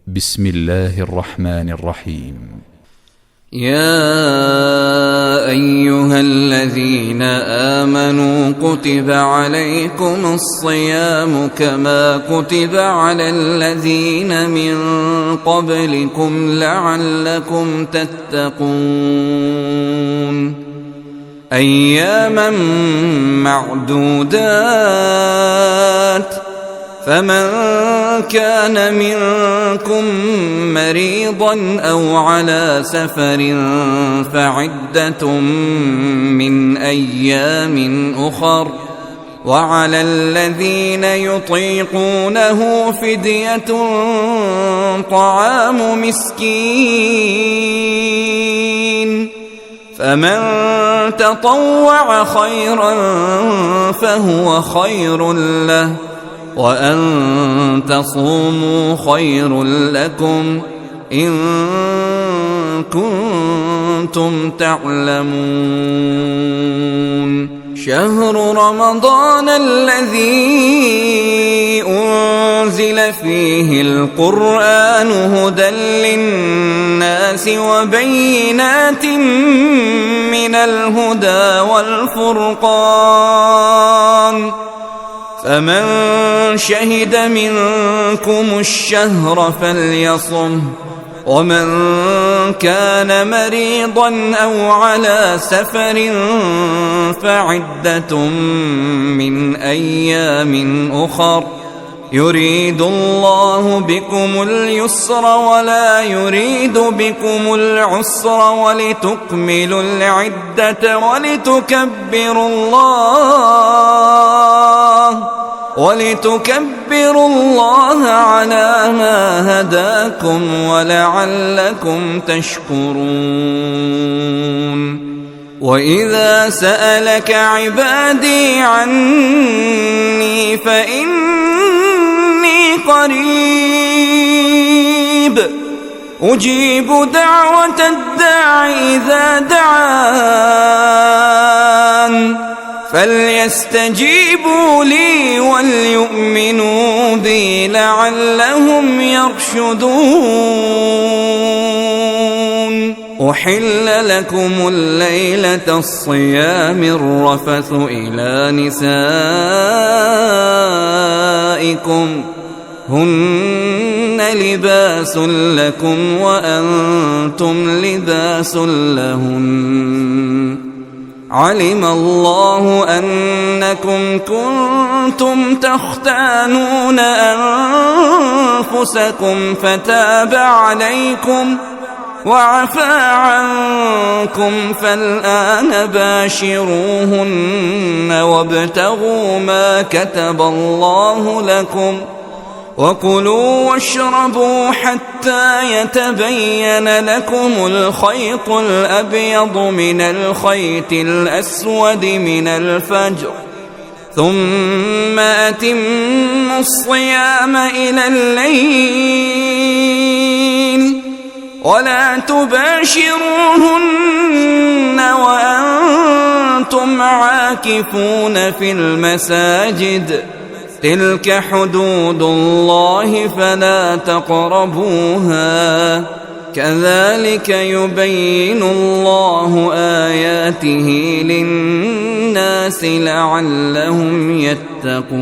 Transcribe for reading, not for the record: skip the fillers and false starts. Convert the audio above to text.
بسم الله الرحمن الرحيم. يا أيها الذين آمنوا كتب عليكم الصيام كما كتب على الذين من قبلكم لعلكم تتقون أياما معدودات فمن كان منكم مريضا أو على سفر فعدة من أيام أخر وعلى الذين يطيقونه فدية طعام مسكين فمن تطوع خيرا فهو خير له وأن تصوموا خير لكم إن كنتم تعلمون شهر رمضان الذي أنزل فيه القرآن هدى للناس وبينات من الهدى والفرقان فمن شهد منكم الشهر فليصم ومن كان مريضا أو على سفر فعدة من أيام أخر يريد الله بكم اليسر ولا يريد بكم العسر ولتكملوا العدة ولتكبروا الله على ما هداكم ولعلكم تشكرون وإذا سألك عبادي عني فإني قريب أجيب دعوة الداع إذا دعان فليستجيبوا لي وليؤمنوا بي لعلهم يرشدون أحل لكم الليلة الصيام الرفث إلى نسائكم هن لباس لكم وأنتم لباس لهن علم الله أنكم كنتم تختانون أنفسكم فتاب عليكم وعفى عنكم فالآن باشروهن وابتغوا ما كتب الله لكم وكلوا واشربوا حتى يتبين لكم الخيط الأبيض من الخيط الأسود من الفجر ثم أتموا الصيام إلى الليل ولا تباشروهن وأنتم عاكفون في المساجد تلك حدود الله فلا تقربوها كذلك يبين الله آياته للناس لعلهم يتقون